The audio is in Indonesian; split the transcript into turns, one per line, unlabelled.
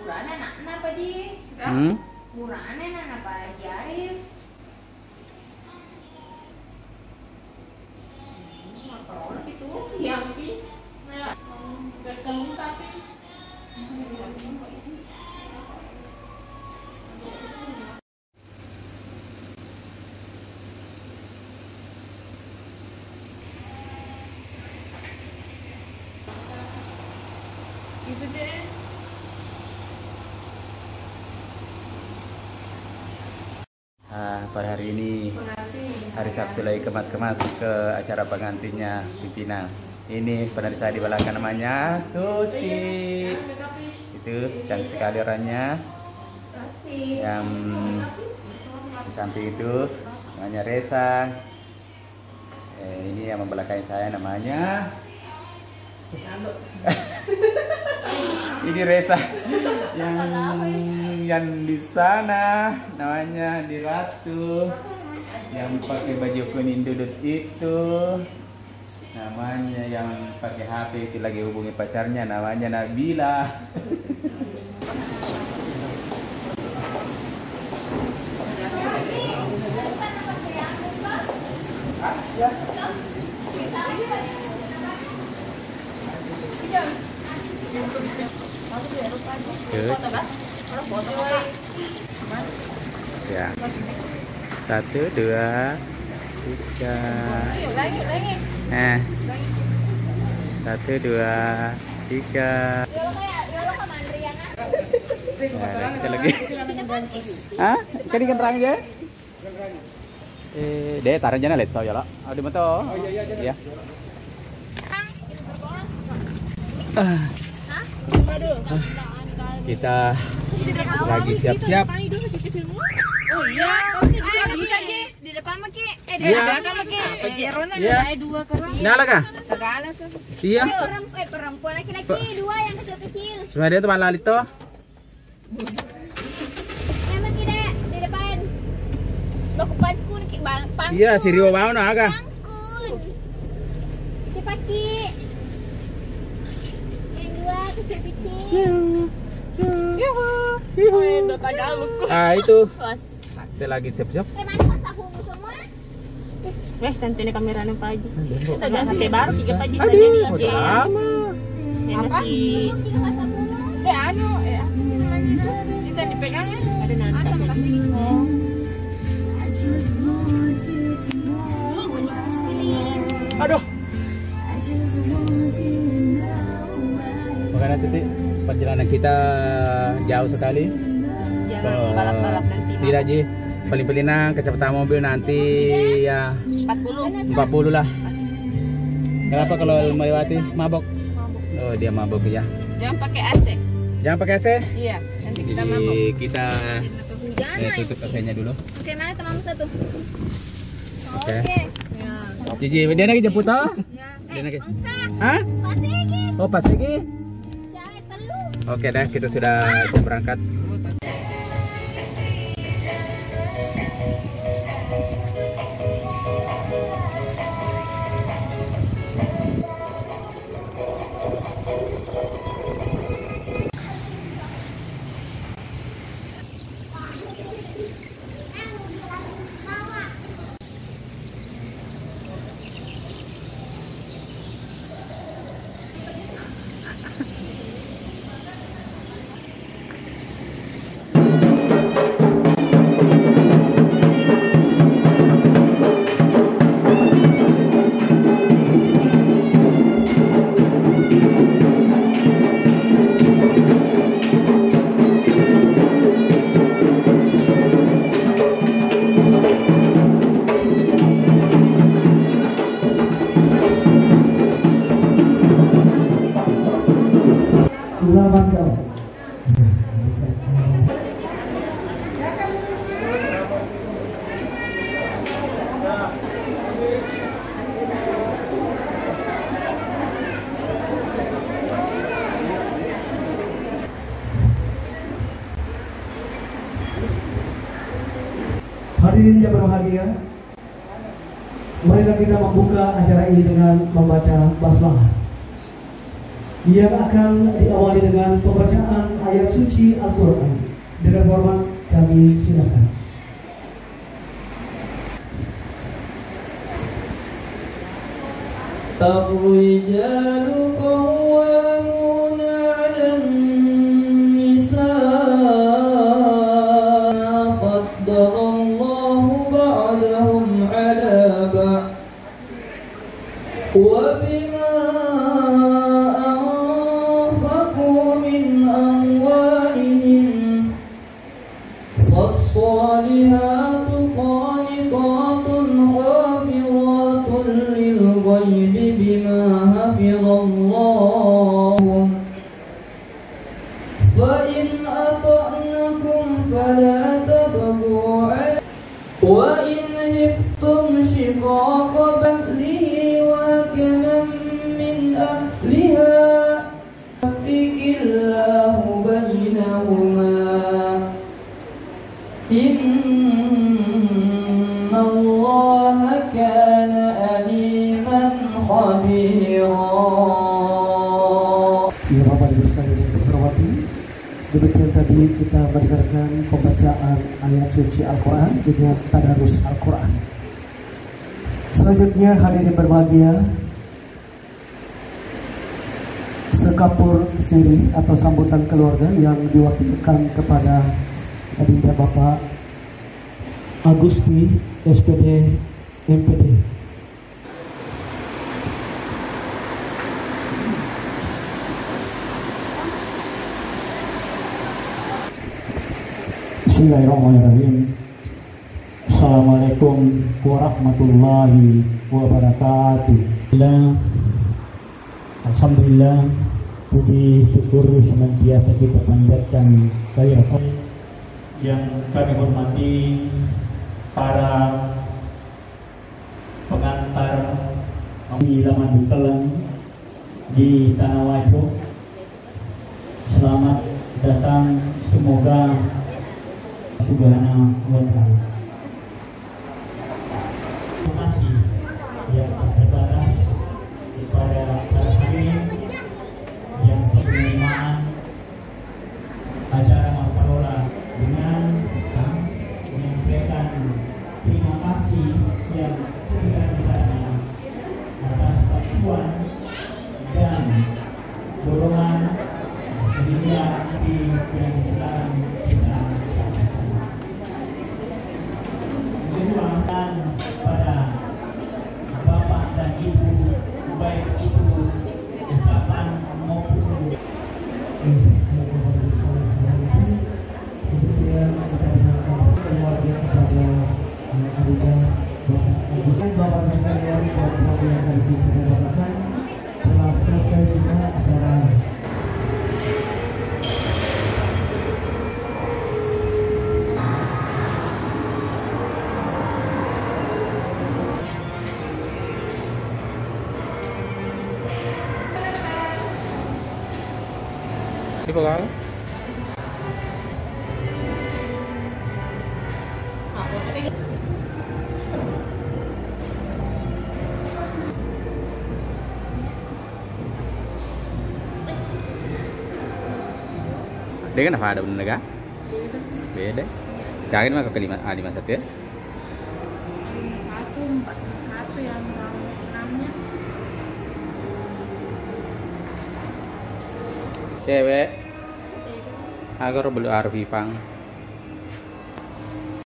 Urana nak apa di? Urana nak apa lagi Arif? Orang itu siang pi, nggak kelung tapi. Itu deh.
Pada hari ini hari Sabtu lagi kemas-kemas ke acara pengantinnya pimpinan. Ini pernah saya di belakang namanya Tuti. Itu cantik sekali orangnya. Yang di samping itu namanya Resa. Ini yang membelakangi saya namanya. Ini Resa yang di sana namanya di Ratu, yang pakai baju kuning duduk itu namanya, yang pakai HP itu lagi hubungi pacarnya namanya Nabila. Ya. 1, 2, 3. Nah. 1, 2, 3. Nah, kita lagi. Hah? Ikan terang aja. Deh taruh aja les tau ya lo. Di moto. Oh iya. Kita lagi siap-siap.
Oh iya, bisa Ki di depan mah Ki, di belakang mah Ki. Rona ada 2 kerang.
Nyala kah?
Segala sih.
Iya.
Perempuan laki-laki 2 yang kecil-kecil.
Cuma dia teman Lalito.
Emang tidak di depan. Bakupatku Ki pangkun.
Iya, si Rio mau nah kah?
Pangkun. Si Paki. Yang 2 kecil-kecil.
Itu. Kita lagi siap-siap.
Mana pas aku semua?
Cantiknya kamera nih Pak Haji. Kita jangan HP baru tiga Pak Haji.
Aduh, udah lama.
Masih.
Kita dipegang ya?
Ada nanti.
Aduh. Makanya titik perjalanan kita jauh sekali.
Jangan balap-balap nanti.
Tidak Ji, paling-paling kecepatan mobil nanti ya 40 lah. Kenapa kalau melewati mabok? Oh dia mabok ya.
Jangan pakai AC.
Jangan pakai AC?
Iya, nanti kita
Jadi
mabok.
kita tutup AC-nya dulu.
Oke, mana teman satu?
Oke.
Ya.
Jiji, dia lagi jemput toh?
Ya.
Dia lagi.
Enggak.
Hah?
Pasigi.
Oh pas lagi?
Cari telu.
Oke dah, kita sudah siap berangkat.
Hadirin yang berbahagia, marilah kita membuka acara ini dengan membaca basmalah. yang akan diawali dengan pembacaan ayat suci Al-Quran. Dengan hormat kami silakan.
Ar-rijalu qawwamuna 'alan nisaa faddalallahu ba'dahum 'ala ba'd wa bima anfaqu min amwalihim was-salihatu qanitatun hafiratun lil ghaibi bima hafizallahu fa in ata'nakum fala tabghu 'ala wa in hibtum shiqaqa ba'lihi wa hakaman min ahliha faqiillahu bainahuma innallaha kana aliman khabira.
Ya Bapak Ibu sekalian yang terhormati, demikian tadi kita mendengarkan pembacaan ayat suci Al-Quran dengan tadarus Al-Quran. Selanjutnya hadirin berbahagia, sekapur siri atau sambutan keluarga yang diwakilkan kepada Adinda Bapak Agusti SPD MPD.
Bismillahirrahmanirrahim. Assalamualaikum warahmatullahi wabarakatuh. Alhamdulillah, puji syukur senantiasa kita panjatkan kehadirat yang kami hormati para pengantar di Laman Butalang di Tanah Wajo. Selamat datang, semoga Subhanahu wa ta'ala. Terima kasih yang tak terbatas kepada para hadirin yang penerimaan acara Maparola dengan menyampaikan terima kasih yang sebesar-besarnya atas bantuan dan dorongan sehingga nanti yang sekarang kita mengucapkan pada Bapak dan Ibu, baik itu ucapan maupun
Bapak sekalian dan Bapak yang dari sini kita dapatkan telah selesai sudah acara.
Tipo kau? Dia kan apa ada benar kan? Beda. Sekarang ini mah ke A51 ya?
141 yang 6-nya.
Cewek. Agar belum Arfi Pang.